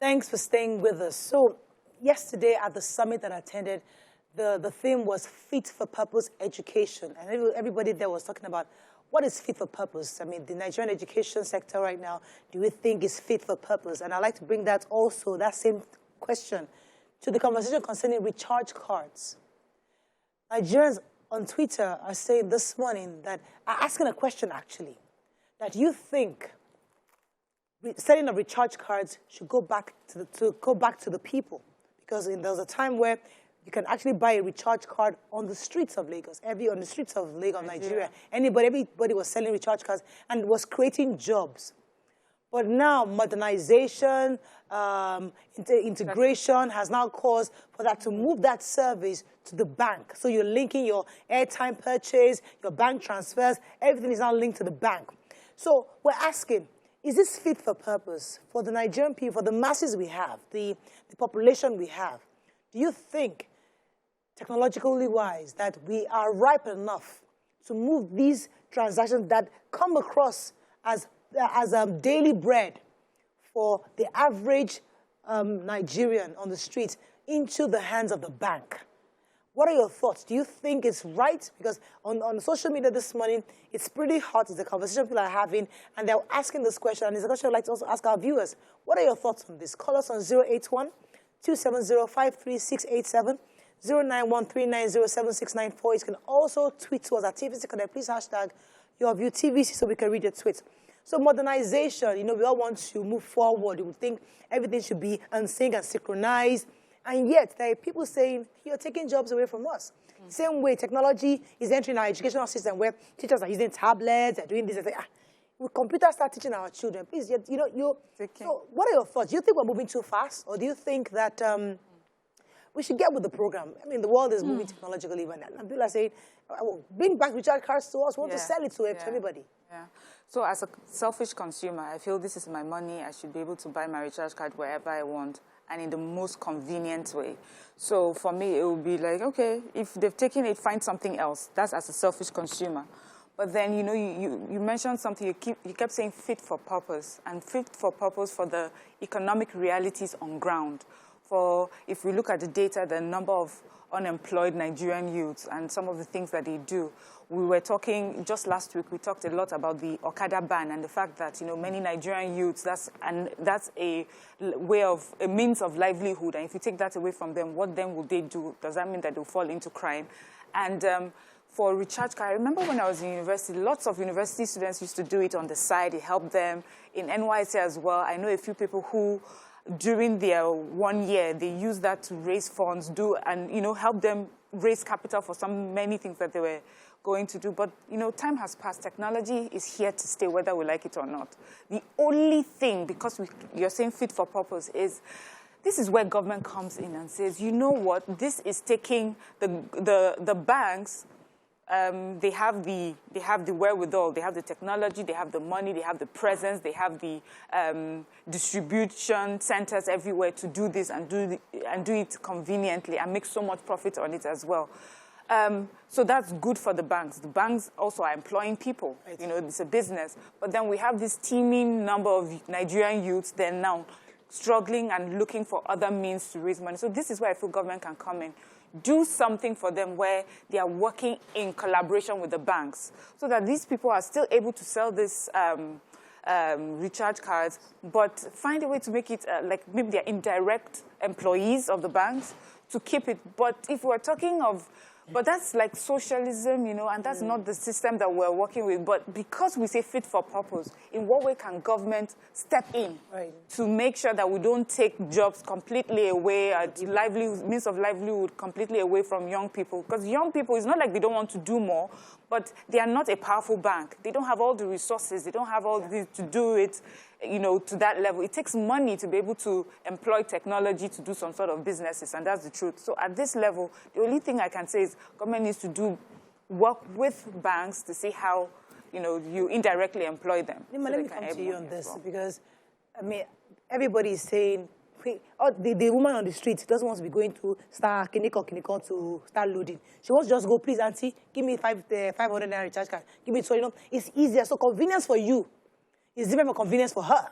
Thanks for staying with us. So yesterday at the summit that I attended, the theme was fit for purpose education. And everybody there was talking about what is fit for purpose. I mean, the Nigerian education sector right now, do we think is fit for purpose? And I'd like to bring that also, that same question, to the conversation concerning recharge cards. Nigerians on Twitter are saying this morning that, are asking a question actually, that you think selling of recharge cards should go back to the people, because there was a time where you can actually buy a recharge card on the streets of Lagos, on the streets of Lagos, Nigeria. Everybody was selling recharge cards and was creating jobs. But now modernization, integration has now caused for that to move that service to the bank. So you're linking your airtime purchase, your bank transfers, everything is now linked to the bank. So we're asking, is this fit for purpose for the Nigerian people, for the masses we have, the population we have? Do you think, technologically wise, that we are ripe enough to move these transactions that come across as daily bread for the average Nigerian on the street into the hands of the bank? What are your thoughts? Do you think it's right? Because on social media this morning, it's pretty hot. It's a conversation people are having, and they're asking this question, and it's a question I'd like to also ask our viewers. What are your thoughts on this? Call us on 081-270-53687, 091-390-7694. You can also tweet to us at TVC Connect. Please hashtag your view TVC so we can read your tweets. So modernization, you know, we all want to move forward. We would think everything should be unsync and synchronized. And yet, there are people saying, you're taking jobs away from us. Same way, technology is entering our educational system where teachers are using tablets, they're doing this, and will computers start teaching our children? Please, so what are your thoughts? Do you think we're moving too fast? Or do you think that we should get with the program? I mean, the world is moving technologically right now. And people are saying, bring back recharge cards to us. We want to sell it to everybody. Yeah. So as a selfish consumer, I feel this is my money. I should be able to buy my recharge card wherever I want and in the most convenient way. So for me, it would be like, okay, if they've taken it, find something else. That's as a selfish consumer. But then, you know, you mentioned something, you kept saying fit for purpose, and fit for purpose for the economic realities on ground. For, if we look at the data, the number of unemployed Nigerian youths and some of the things that they do. We were talking, just last week, we talked a lot about the Okada ban and the fact that, you know, many Nigerian youths, that's a means of livelihood. And if you take that away from them, what then will they do? Does that mean that they'll fall into crime? And for recharge card, I remember when I was in university, lots of university students used to do it on the side. It helped them. In NYC as well, I know a few people who, during their 1 year, they use that to raise funds, and, you know, help them raise capital for many things that they were going to do. But, you know, time has passed. Technology is here to stay, whether we like it or not. The only thing, because you're saying fit for purpose, is this is where government comes in and says, you know what, this is taking the banks. They have the wherewithal, they have the technology, they have the money, they have the presence, they have the distribution centers everywhere to do this and do it conveniently and make so much profit on it as well. So that's good for the banks. The banks also are employing people. Right. You know, it's a business. But then we have this teeming number of Nigerian youths then now struggling and looking for other means to raise money. So this is where I feel government can come in. Do something for them where they are working in collaboration with the banks so that these people are still able to sell this recharge cards, but find a way to make it like maybe they're indirect employees of the banks to keep it. But if we're talking of, but that's like socialism, you know, and that's not the system that we're working with. But because we say fit for purpose, in what way can government step in to make sure that we don't take jobs completely away, means of livelihood completely away from young people? Because young people, it's not like they don't want to do more, but they are not a powerful bank. They don't have all the resources. They don't have all the to do it, you know, to that level. It takes money to be able to employ technology to do some sort of businesses, and that's the truth. So at this level, the only thing I can say is government needs to work with banks to see how, you know, you indirectly employ them. Nima, let me come to you on this, because, I mean, everybody is saying, the woman on the street doesn't want to be going to start kiniko to start loading. She wants to just go, please, auntie, give me 500 naira recharge card. Give me, so, you know, it's easier. So convenience for you is different from convenience for her.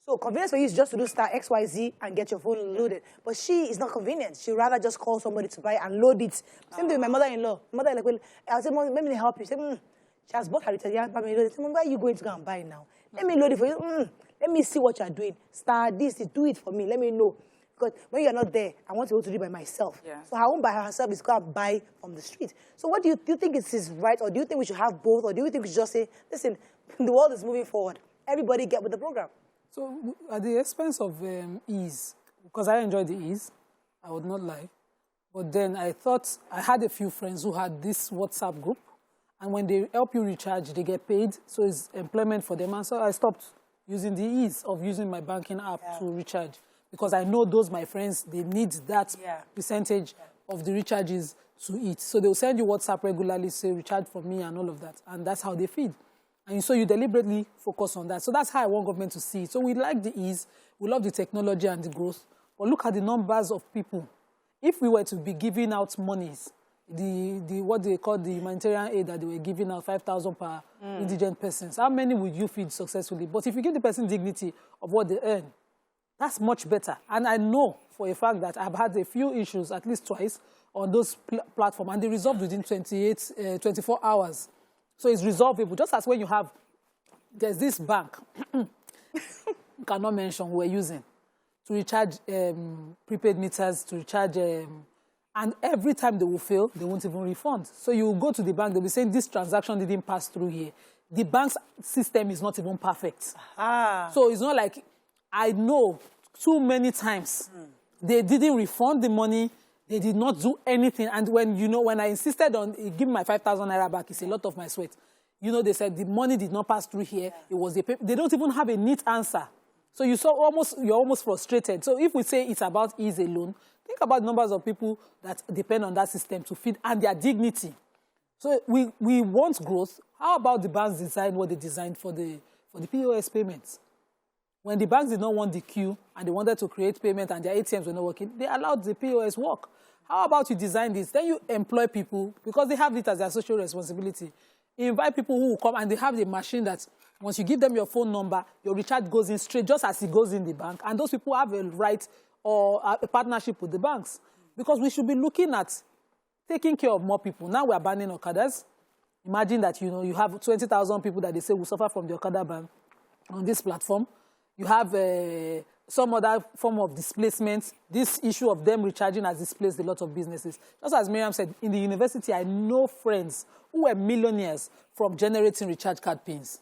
So convenience for you is just to do star XYZ and get your phone loaded. But she is not convenient. She'd rather just call somebody to buy and load it. Same thing with my mother-in-law. Mother like, well, I'll say, Mom, let me help you. She said, she has bought her recharge. Yeah, but where are you going to go and buy it now? Let me load it for you. Let me see what you're doing. Start this, do it for me. Let me know. Because when you're not there, I want to be able to do it by myself. Yeah. So her own by herself is going to buy from the street. So what do you think is right? Or do you think we should have both? Or do you think we should just say, listen, the world is moving forward. Everybody get with the program. So at the expense of ease, because I enjoy the ease, I would not lie. But then I thought, I had a few friends who had this WhatsApp group. And when they help you recharge, they get paid. So it's employment for them. And so I stopped using the ease of using my banking app to recharge. Because I know those, my friends, they need that percentage of the recharges to eat. So they'll send you WhatsApp regularly, say, recharge for me and all of that. And that's how they feed. And so you deliberately focus on that. So that's how I want government to see it. So we like the ease, we love the technology and the growth. But look at the numbers of people. If we were to be giving out monies, what they call the humanitarian aid that they were giving out, 5,000 per indigent persons, how many would you feed successfully? But if you give the person dignity of what they earn, that's much better. And I know for a fact that I've had a few issues, at least twice, on those platforms, and they resolved within 24 hours. So it's resolvable. Just as when you have, there's this bank, cannot mention, we're using, to recharge prepaid meters, to recharge, and every time they will fail, they won't even refund. So you go to the bank, they'll be saying this transaction didn't pass through here. The bank's system is not even perfect. So it's not like, I know too many times, they didn't refund the money, they did not do anything. And when I insisted on give my 5,000 naira back, it's a lot of my sweat. They said the money did not pass through here. It was the paper. They don't even have a neat answer. So you're almost frustrated. So if we say it's about ease alone, think about numbers of people that depend on that system to feed and their dignity. So we want growth. How about the banks design what they designed for the POS payments? When the banks did not want the queue and they wanted to create payment and their ATMs were not working, they allowed the POS work. How about you design this? Then you employ people, because they have it as their social responsibility. You invite people who will come and they have the machine that once you give them your phone number, your recharge goes in straight just as it goes in the bank. And those people have a right or a partnership with the banks. Because we should be looking at taking care of more people. Now we are banning Okadas. Imagine that, you have 20,000 people that they say will suffer from the Okada ban on this platform. You have some other form of displacement. This issue of them recharging has displaced a lot of businesses. Just as Miriam said, in the university, I know friends who were millionaires from generating recharge card pins.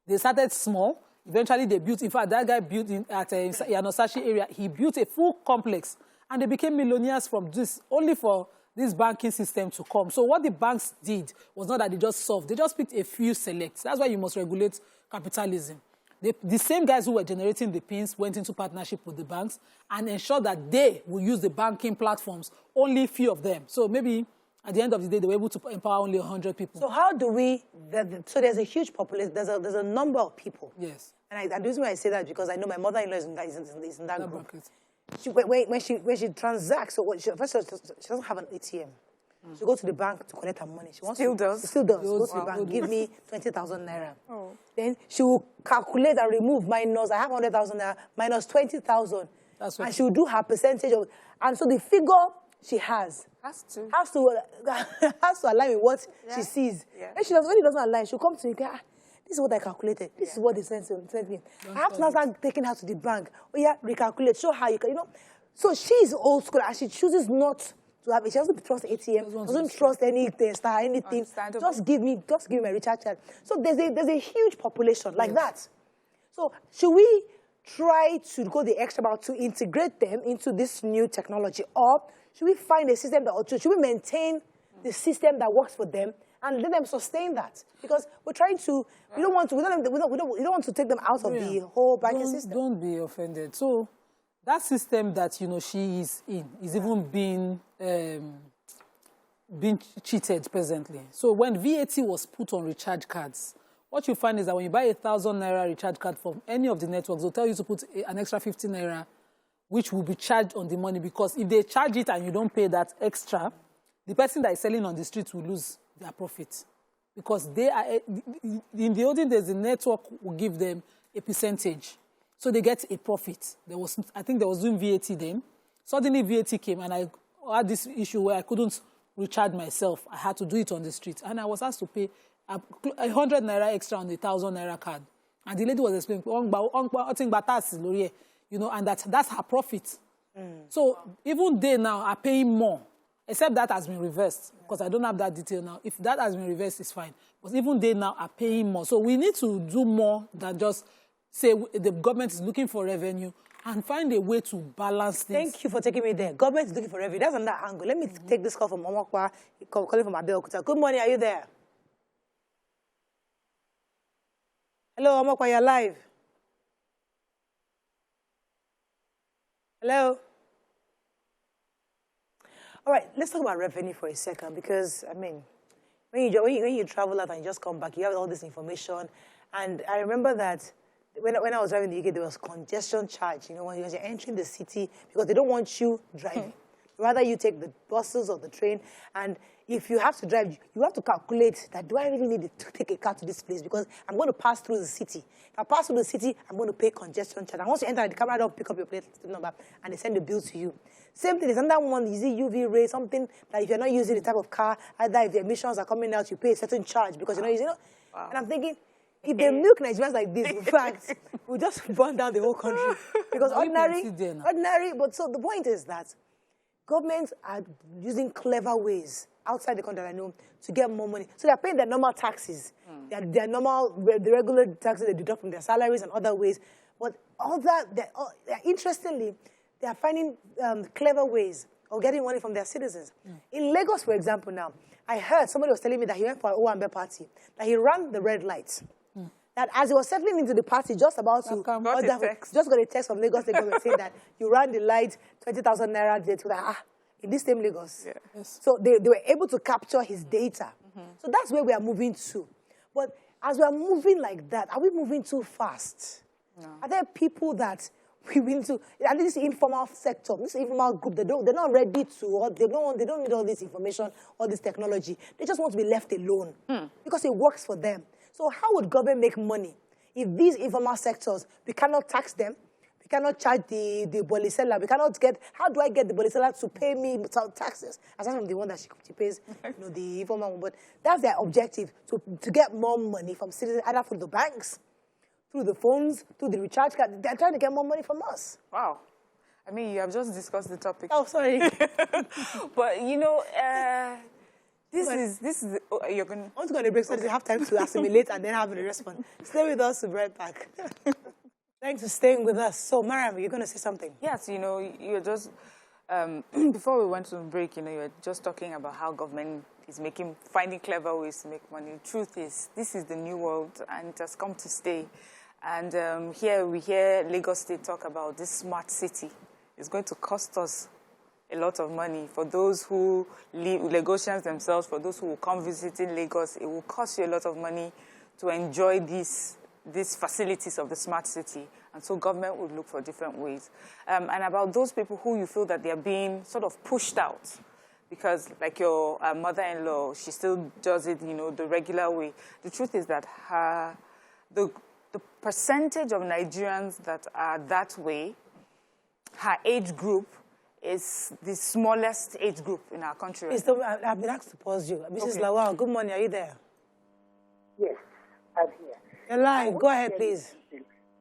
They started small. Eventually, they built, in fact, that guy built at Yanosashi area, he built a full complex. And they became millionaires from this, only for this banking system to come. So what the banks did was not that they just solved. They just picked a few selects. That's why you must regulate capitalism. The same guys who were generating the pins went into partnership with the banks and ensured that they will use the banking platforms, only few of them. So maybe at the end of the day, they were able to empower only 100 people. So how do we, so there's a huge population, there's a number of people. Yes. And the reason why I say that is because I know my mother-in-law is in that group. When she transacts, first she doesn't have an ATM. She goes to the bank to collect her money. She still does. She still does. She goes to the bank, give me 20,000 naira. Then she will calculate and remove minus, I have 100,000 naira, minus 20,000. That's what. And she will do her percentage of, and so the figure she has has to align with what she sees. When it doesn't align, she'll come to you, this is what I calculated. This is what they sent me. I have to now start taking her to the bank. Recalculate, show her, So she's old school and she chooses not to have it. She doesn't trust ATM, doesn't trust anything. Just give me my recharge card. So there's a huge population like that. So should we try to go the extra mile to integrate them into this new technology, or should we find a system should we maintain the system that works for them and let them sustain that? Because we're trying to, we don't want to take them out of the whole banking system. Don't be offended. So that system that she is in is even being cheated presently. So when VAT was put on recharge cards, what you find is that when you buy 1,000 naira recharge card from any of the networks, they'll tell you to put an extra 50 naira, which will be charged on the money, because if they charge it and you don't pay that extra, the person that is selling on the street will lose their profit. Because they are, in the olden days, the network will give them a percentage. So they get a profit. I think there was doing VAT then. Suddenly VAT came, and I had this issue where I couldn't recharge myself. I had to do it on the street. And I was asked to pay 100 naira extra on the 1,000 naira card. And the lady was explaining, you know, and that's her profit. So even they now are paying more, except that has been reversed, because I don't have that detail now. If that has been reversed, it's fine. But even they now are paying more. So we need to do more than just say the government is looking for revenue and find a way to balance things. Thank you for taking me there. Government is looking for revenue. That's another angle. Let me take this call from Omakwa, calling from Abeokuta. Good morning. Are you there? Hello, Omakwa, you're live. Hello? All right, let's talk about revenue for a second, because, I mean, when you travel out and you just come back, you have all this information. And I remember that when I was driving in the UK, there was congestion charge, you know, when you're entering the city, because they don't want you driving. Rather, you take the buses or the train, and if you have to drive, you have to calculate that, do I really need to take a car to this place? Because I'm going to pass through the city. If I pass through the city, I'm going to pay congestion charge. And once you enter, the camera don't pick up your plate number, and they send the bill to you. Same thing, there's another one, you see UV ray, something that if you're not using the type of car, either if the emissions are coming out, you pay a certain charge because you're not using it. Wow. And I'm thinking, if they milk Nigerians like this, in fact, we'll just burn down the whole country. Because ordinary, but so the point is that governments are using clever ways outside the country, I know, to get more money. So they're paying their normal taxes, their normal, the regular taxes they deduct from their salaries and other ways. But all that, interestingly, they are finding clever ways of getting money from their citizens. In Lagos, for example, now, I heard somebody was telling me that he went for an Owambe party, that he ran the red lights. That as he was settling into the party, just about to just got a text from Lagos State government saying that you ran the light, 20,000 naira, in this same Lagos. Yeah. Yes. So they were able to capture his data. So that's where we are moving to. But as we are moving like that, are we moving too fast? No. Are there people that we went to, and this informal sector, this informal group, they're not ready to, or they don't need all this information, all this technology. They just want to be left alone because it works for them. So how would government make money if these informal sectors, we cannot tax them, we cannot charge the boli seller, we cannot get, how do I get the boli seller to pay me taxes? Aside from the one that she pays, you know, the informal one. But that's their objective, to get more money from citizens, either through the banks, through the phones, through the recharge card. They're trying to get more money from us. Wow. I mean, you have just discussed the topic. Oh, sorry. But, you know, this is you're going to... I want to go on a break so that you have time to assimilate and then have a response. Stay with us to be right back. Thanks for staying with us. So, Mariam, you're going to say something? Yes, you know, you're just... before we went to break, you know, you were just talking about how government is finding clever ways to make money. The truth is, this is the new world, and it has come to stay. And here we hear Lagos State talk about this smart city. It's going to cost us a lot of money. For those who live, Lagosians themselves, for those who will come visiting Lagos, it will cost you a lot of money to enjoy these facilities of the smart city. And so government would look for different ways. And about those people who you feel that they're being sort of pushed out, because like your mother-in-law, she still does it, you know, the regular way. The truth is that the percentage of Nigerians that are that way, her age group, is the smallest age group in our country. I've been asked to pause you. Mrs. Lawal, good morning. Are you there? Yes, I'm here. You're live. Go ahead, please.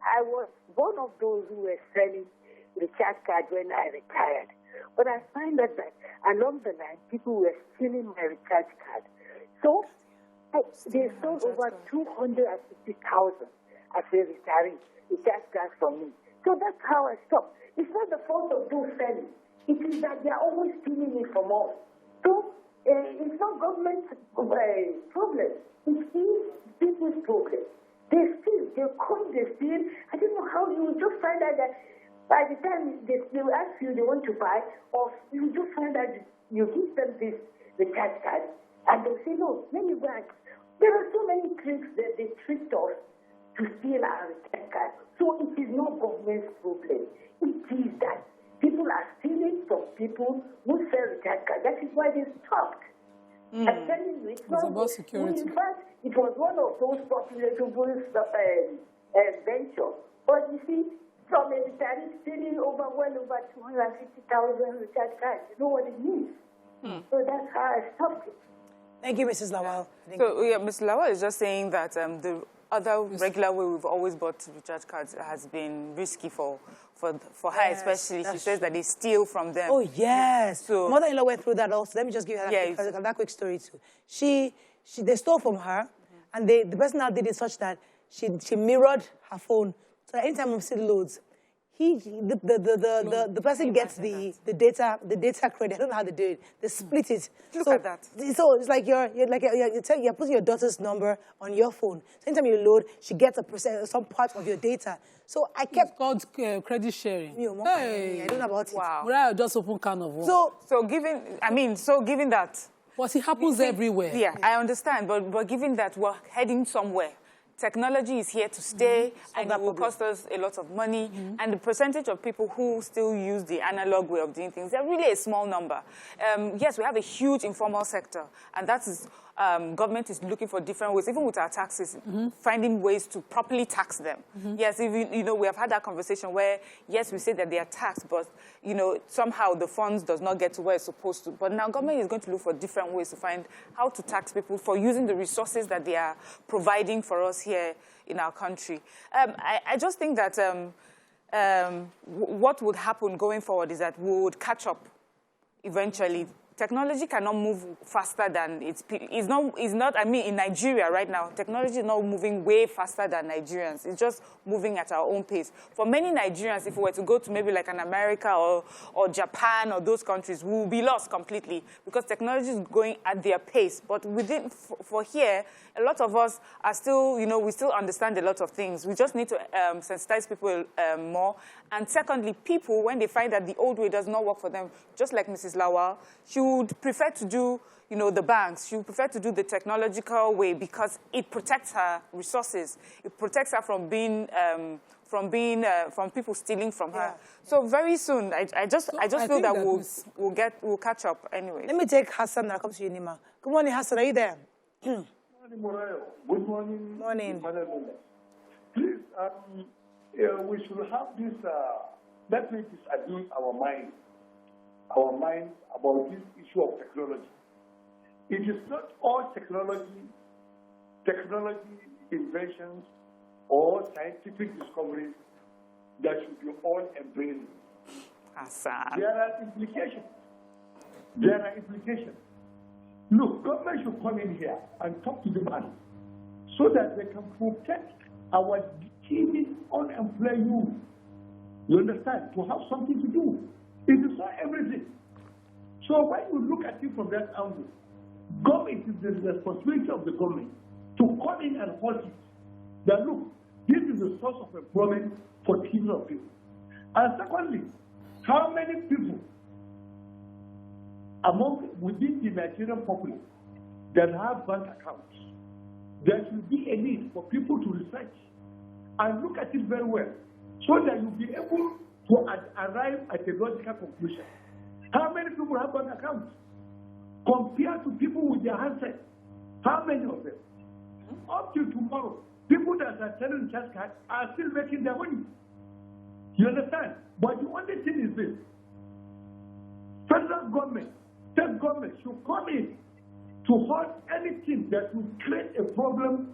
I was one of those who were selling recharge card when I retired. But I find that along the line, people were stealing my recharge card. So they sold over 250,000 as a retiree recharge card from me. So that's how I stopped. It's not the fault of those selling. It is that they are always stealing it from us. So it's not government's problem. It is people's problem. They steal, they come, they steal. I don't know how you will just find out that by the time they will ask you they want to buy, or you just find out you give them this recharge card, and they'll say, no, let me go and... There are so many tricks that they tricked us to steal our recharge card. So it is not government's problem. It is that people are stealing from people who sell recharge cards. That is why they stopped. I'm telling you, it's not about security. In fact, it was one of those profitable ventures. But you see, from a retiree stealing well over 250,000 recharge cards. You know what it means? So that's how I stopped it. Thank you, Mrs. Lawal. So, yeah, Ms. Lawal is just saying that the other regular way we've always bought recharge cards has been risky for her, especially. She says that they steal from them. Oh, yes. So, mother-in-law went through that also. Let me just give you that quick story, too. They stole from her, and the person now did it such that she mirrored her phone. So that anytime Mom loads, the person gets the data credit. I don't know how they do it. They split it. Look at that. So it's like you're putting your daughter's number on your phone. So anytime you load, she gets some part of your data. So I kept... It's called credit sharing. Hey, I don't know about it. Wow. Well, I just open can of worms. So given that... But it happens everywhere. Yeah, I understand. But given that we're heading somewhere, technology is here to stay, and it will cost us a lot of money. And the percentage of people who still use the analog way of doing things, they're really a small number. Yes, we have a huge informal sector, and that is government is looking for different ways, even with our taxes, finding ways to properly tax them. Yes, even, we have had that conversation where, yes, we say that they are taxed, but, somehow the funds does not get to where it's supposed to. But now government is going to look for different ways to find how to tax people for using the resources that they are providing for us here in our country. I just think that what would happen going forward is that we would catch up eventually. Technology cannot move faster than it's not, I mean, in Nigeria right now, technology is not moving way faster than Nigerians. It's just moving at our own pace. For many Nigerians, if we were to go to maybe like an America or Japan or those countries, we will be lost completely because technology is going at their pace. But for here, a lot of us are still, we still understand a lot of things. We just need to sensitize people more. And secondly, people, when they find that the old way does not work for them, just like Mrs. Lawal, she would prefer to do, the banks. She would prefer to do the technological way because it protects her resources. It protects her from from people stealing from her. So very soon, I just feel that we'll catch up anyway. Let me take Hassan. I'll come to you, Nima. Good morning, Hassan. Are you there? Good morning. Good morning. Morning. Please, we should have this. Let me disagree our minds about this issue of technology. It is not all technology inventions or scientific discoveries that should be all embraced. There are implications. Look, government should come in here and talk to the man so that they can protect our teeming unemployed youth. You understand? To have something to do. It is not everything. So when you look at it from that angle, government is the responsibility of the government to come in and halt it. That look, this is the source of employment for teams of people. And secondly, how many people within the Nigerian population that have bank accounts? There should be a need for people to research and look at it very well so that you'll be able to arrive at a logical conclusion. How many people have bank accounts? Compared to people with their handsets, how many of them? Up to tomorrow, people that are selling cash cards are still making their money. You understand? But the only thing is this. Federal government, state government should come in to halt anything that will create a problem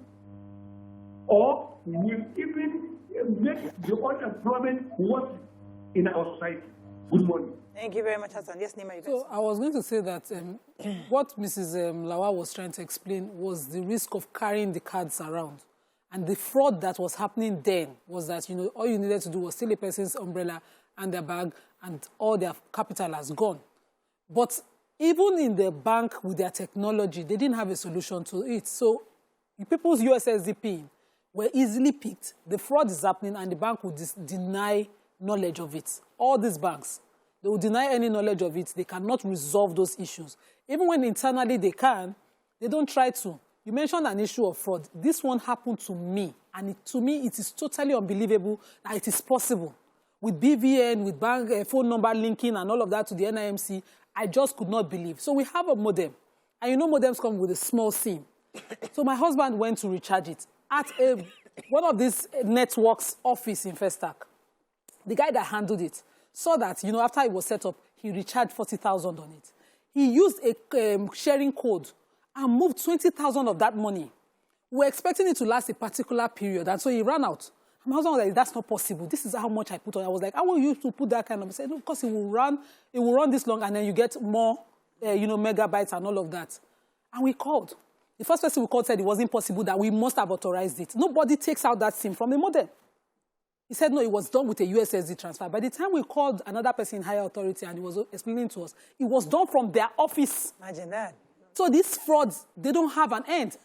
or will even make the unemployment worse in our society. Good morning. Thank you very much, Hassan. Yes, Nima, you guys. So I was going to say that what Mrs. Lawal was trying to explain was the risk of carrying the cards around. And the fraud that was happening then was that, all you needed to do was steal a person's umbrella and their bag, and all their capital has gone. But even in the bank with their technology, they didn't have a solution to it. So people's USSD PIN were easily picked. The fraud is happening, and the bank would deny knowledge of it. All these banks, they will deny any knowledge of it. They cannot resolve those issues. Even when internally they can, they don't try to. You mentioned an issue of fraud. This one happened to me, and to me, it is totally unbelievable that it is possible. With BVN, with bank phone number linking and all of that to the NIMC, I just could not believe. So we have a modem, and modems come with a small SIM. So my husband went to recharge it at one of these networks office in Festac. the guy that handled it saw that, you know, after it was set up, he recharged 40,000 on it. He used a sharing code and moved 20,000 of that money. We were expecting it to last a particular period, and so he ran out. And my husband was like, that's not possible. This is how much I put on. I was like, how will you to put that kind of? He said, no, because it will run this long, and then you get more, you know, megabytes and all of that. And we called. The first person we called said it wasn't possible, that we must have authorized it. Nobody takes out that SIM from the modem. He said, no, it was done with a USSD transfer. By the time we called another person in higher authority and he was explaining to us, it was done from their office. Imagine that. So these frauds, they don't have an end.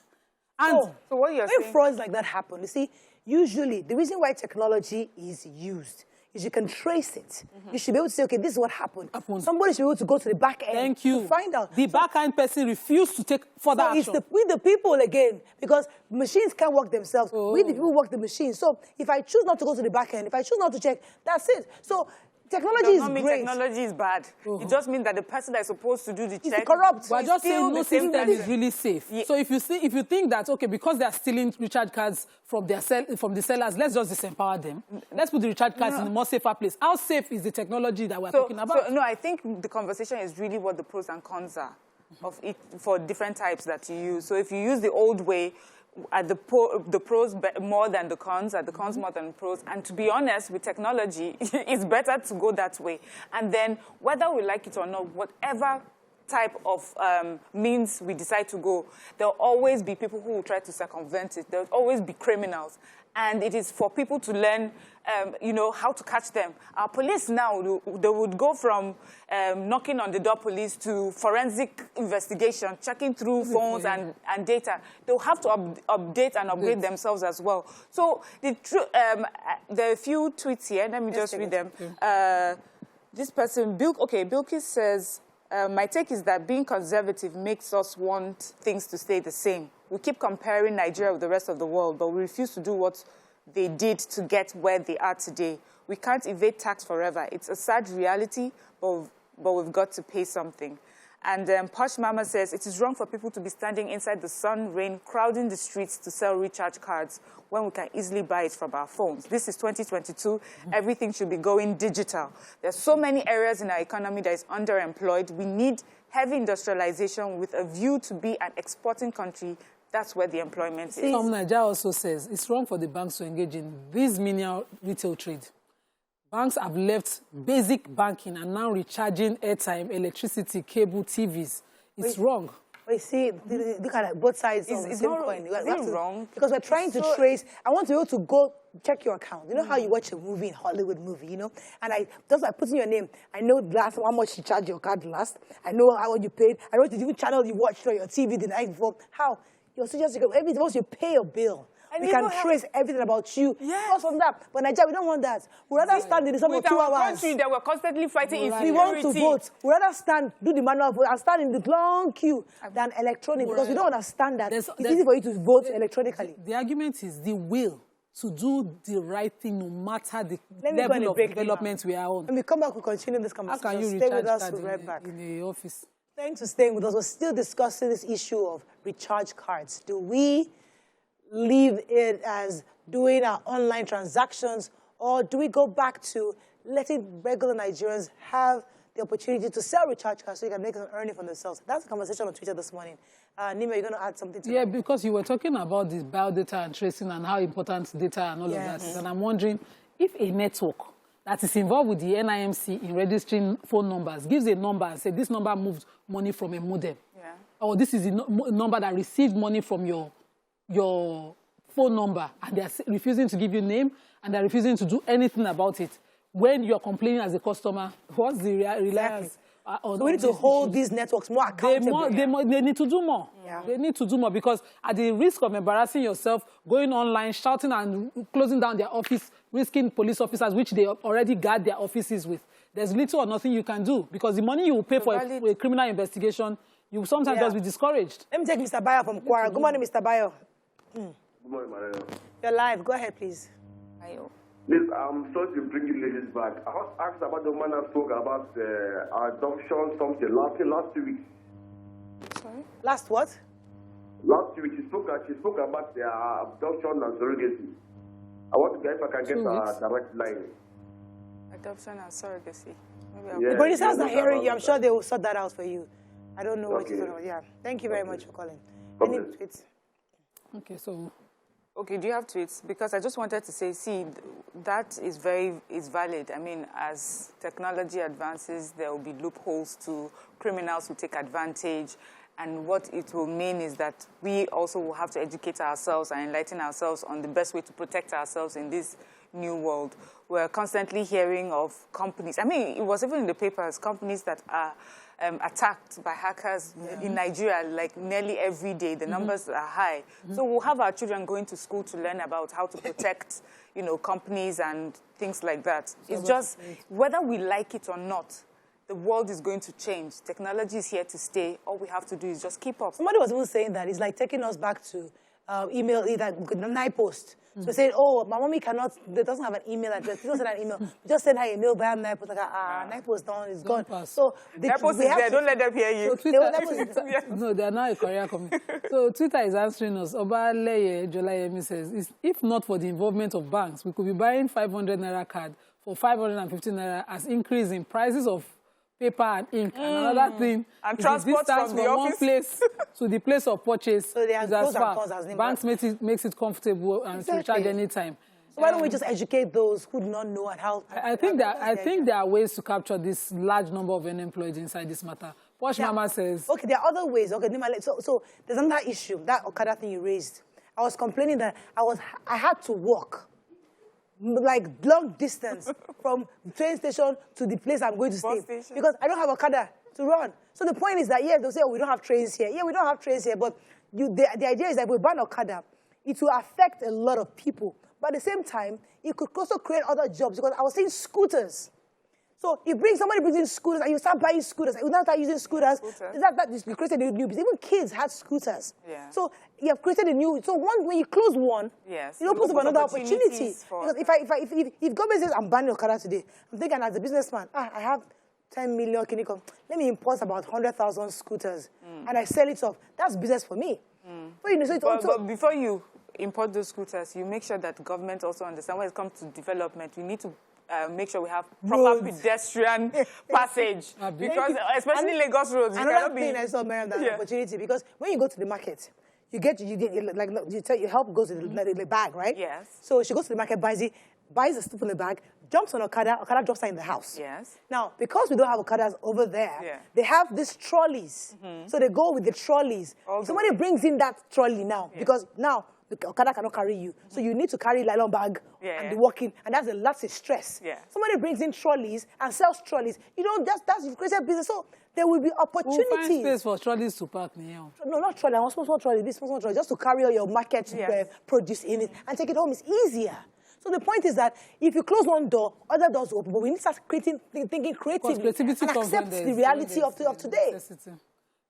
And so what you're saying... When frauds like that happen, you see, usually the reason why technology is used is you can trace it. You should be able to say, okay, this is what happened. Somebody should be able to go to the back end. Thank you. To find out. The back end person refused to take further action. It's we the people again, because machines can't work themselves. We the people work the machines. So if I choose not to go to the back end, if I choose not to check, that's it. So technology is great. Technology is bad. It just means that the person that is supposed to do the check... It's corrupt. We're just saying no system is really safe. Yeah. So if you think that, okay, because they are stealing recharge cards from the sellers, let's just disempower them. Let's put the recharge cards in a more safer place. How safe is the technology that we're talking about? So, no, I think the conversation is really what the pros and cons are of it for different types that you use. So if you use the old way, the pros more than the cons, the cons more than the pros. And to be honest, with technology, it's better to go that way. And then, whether we like it or not, whatever type of means we decide to go, there'll always be people who will try to circumvent it. There'll always be criminals. And it is for people to learn, you know, how to catch them. Our police now, they would go from knocking on the door police to forensic investigation, checking through phones and data. They'll have to update and upgrade themselves as well. So there are a few tweets here. Let me just read them. This person, Bilkis says, my take is that being conservative makes us want things to stay the same. We keep comparing Nigeria with the rest of the world, but we refuse to do what they did to get where they are today. We can't evade tax forever. It's a sad reality, but we've got to pay something. And Posh Mama says, it is wrong for people to be standing inside the sun, rain, crowding the streets to sell recharge cards when we can easily buy it from our phones. This is 2022. Everything should be going digital. There's so many areas in our economy that is underemployed. We need heavy industrialization with a view to be an exporting country. That's where the employment is. Some Nigeria also says it's wrong for the banks to engage in this menial retail trade. Banks have left basic banking and now recharging airtime, electricity, cable, TVs. It's wrong. But you see, look at both sides of the same coin. It's wrong. Because we're trying to trace. I want to be able to go check your account. You know how you watch a movie, in Hollywood movie, you know? And just by putting your name, I know how much you charged your card last. I know how you paid. I know what different channel you watched on your TV the night before. How? You're just every once you pay your bill. We can trace everything about you. Yes. From that. But Nigeria, we don't want that. We'd rather stand in the sun for 2 hours. Country that we're constantly fighting insecurity. We want to vote. We'd rather stand, do the manual vote, and stand in the long queue than electronic, because we don't understand that. It's easy for you to vote electronically. The argument is the will to do the right thing, no matter the level of development we are on. When we come back, we'll continue this conversation. How can you stay with us, recharge we'll right back. in the office? Thanks for staying with us. We're still discussing this issue of recharge cards. Do we leave it as doing our online transactions, or do we go back to letting regular Nigerians have the opportunity to sell recharge cards so they can make an earning for themselves? That's the conversation on Twitter this morning. Nima, you're going to add something to that? Yeah, because you were talking about this biodata and tracing and how important data and all of that is. And I'm wondering if a network that is involved with the NIMC in registering phone numbers gives a number and says this number moved money from a modem, or this is a number that received money from your phone number, and they're refusing to give you a name, and they're refusing to do anything about it. When you're complaining as a customer, what's the reliance? So we need to hold these networks more accountable. They need to do more. They need to do more, because at the risk of embarrassing yourself, going online, shouting and closing down their office, risking police officers, which they already guard their offices with, there's little or nothing you can do, because the money you will pay for a criminal investigation, you will sometimes just be discouraged. Let me take Mr. Bayo from Kwara. Good morning, Mr. Bayo. Good morning, Mario. You're live. Go ahead, please. Please, I'm sorry to bring you ladies back. I was asked about the man that spoke about adoption something last 2 weeks. Sorry? Last what? Last week, she spoke about the adoption and surrogacy. I want to get if I can get a direct line. Adoption and surrogacy. Yeah, The producers are hearing you. I'm that. sure they will sort that out for you. I don't know what Okay. you're talking about. Yeah. Thank you very much for calling. Okay. Any tweets? Okay, so Okay, do you have tweets? Because I just wanted to say, see, that is valid. I mean, as technology advances, there will be loopholes to criminals who take advantage. And what it will mean is that we also will have to educate ourselves and enlighten ourselves on the best way to protect ourselves in this new world. We're constantly hearing of companies. I mean, it was even in the papers, companies that are attacked by hackers in Nigeria, like nearly every day. The numbers are high. So we'll have our children going to school to learn about how to protect, companies and things like that. It's just whether we like it or not, the world is going to change. Technology is here to stay. All we have to do is just keep up. Somebody was even saying that it's like taking us back to email, the night post. So saying, oh, my mommy doesn't have an email address. She doesn't send an email. Just send her email by night post. Like, night post down, it's gone. pass. So Night post is there. Don't let them hear you. So Twitter, no, they are now a career company. So Twitter is answering us. Obaleye Jolayemi says, if not for the involvement of banks, we could be buying 500 naira card for 550 naira as increase in prices of paper and ink. And another thing, And is transport distance from the one office. place to the place of purchase. So they are is as pros and far. cons as name Banks makes it comfortable and to recharge anytime. So why don't we just educate those who do not know and how? I think there are ways to capture this large number of unemployed inside this matter. Posh Mama says... Okay, there are other ways. Okay, so there's another issue, that Okada thing you raised. I was complaining that I had to walk, like long distance from the train station to the place I'm going to stay. Station. Because I don't have Okada to run. So the point is that, yeah, they'll say, oh, we don't have trains here. Yeah, we don't have trains here, but the idea is that if we ban Okada, it will affect a lot of people. But at the same time, it could also create other jobs, because I was saying scooters. So somebody brings in scooters and you start buying scooters, you now start using scooters. You created a new business. Even kids had scooters. Yeah. So you have created a new, so when you close one, yes, it opens up another opportunity. For... Because if government says I'm banning Okada today, I'm thinking as a businessman, I have 10 million kinikon. Let me import about 100,000 scooters and I sell it off. That's business for me. But before you import those scooters, you make sure that government also understand when it comes to development, we need to make sure we have proper pedestrian passage. Because especially in Lagos roads, another thing I saw, Miriam, that opportunity, because when you go to the market, you help go to the bag, right? Yes. So she goes to the market, buys the stuff in the bag, jumps on Okada drops her in the house. Yes. Now, because we don't have Okadas over there, they have these trolleys. So they go with the trolleys. Somebody brings in that trolley now, because now the Okada cannot carry you. So you need to carry a nylon bag and be walking, and that's a lot of stress. Somebody brings in trolleys and sells trolleys. That's created business. So there will be opportunities. We'll find space for trolleys to park now. No, not trolley. I want small trolleys, just to carry all your market produce in it and take it home. It's easier. So the point is that if you close one door, other doors open. But we need to start thinking creatively and accept the reality of today. Necessity.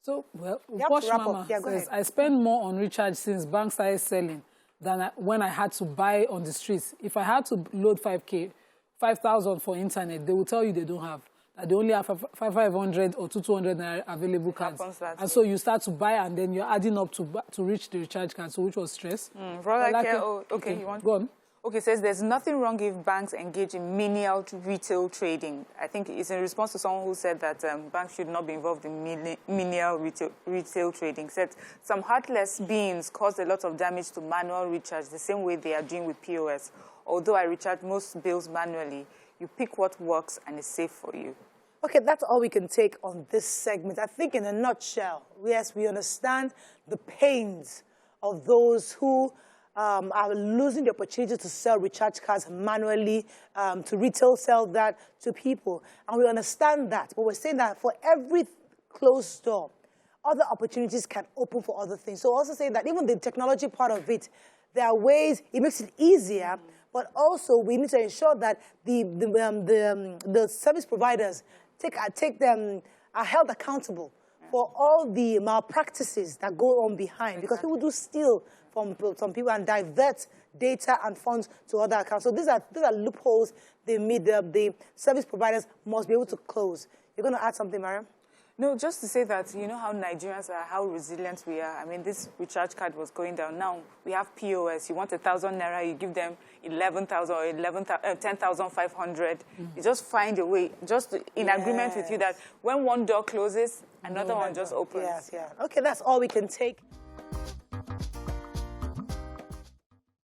So, well, Posh Mama says, I spend more on recharge since banks started selling than when I had to buy on the streets. If I had to load 5,000 for internet, they will tell you they don't have. That they only have 500 or 200 available cards. And so you start to buy and then you're adding up to reach the recharge card, so which was stress. Okay, you want to go on? Okay, says there's nothing wrong if banks engage in menial retail trading. I think it's in response to someone who said that banks should not be involved in menial retail trading. Said some heartless beings caused a lot of damage to manual recharge the same way they are doing with POS. Although I recharge most bills manually, you pick what works and is safe for you. Okay, that's all we can take on this segment. I think in a nutshell, yes, we understand the pains of those who are losing the opportunity to sell recharge cards manually, to retail sell that to people. And we understand that. But we're saying that for every closed door, other opportunities can open for other things. So also saying that even the technology part of it, there are ways, it makes it easier, but also we need to ensure that the service providers are held accountable for all the malpractices that go on behind, because people do steal from some people and divert data and funds to other accounts. So these are loopholes the service providers must be able to close. You're going to add something, Mariam? No, just to say that, you know how Nigerians are, how resilient we are. I mean, this recharge card was going down. Now we have POS. You want 1,000 naira, you give them 11,000 or 10,500. You just find a way, just in agreement with you that when one door closes, another one just opens. Yeah. Okay, that's all we can take.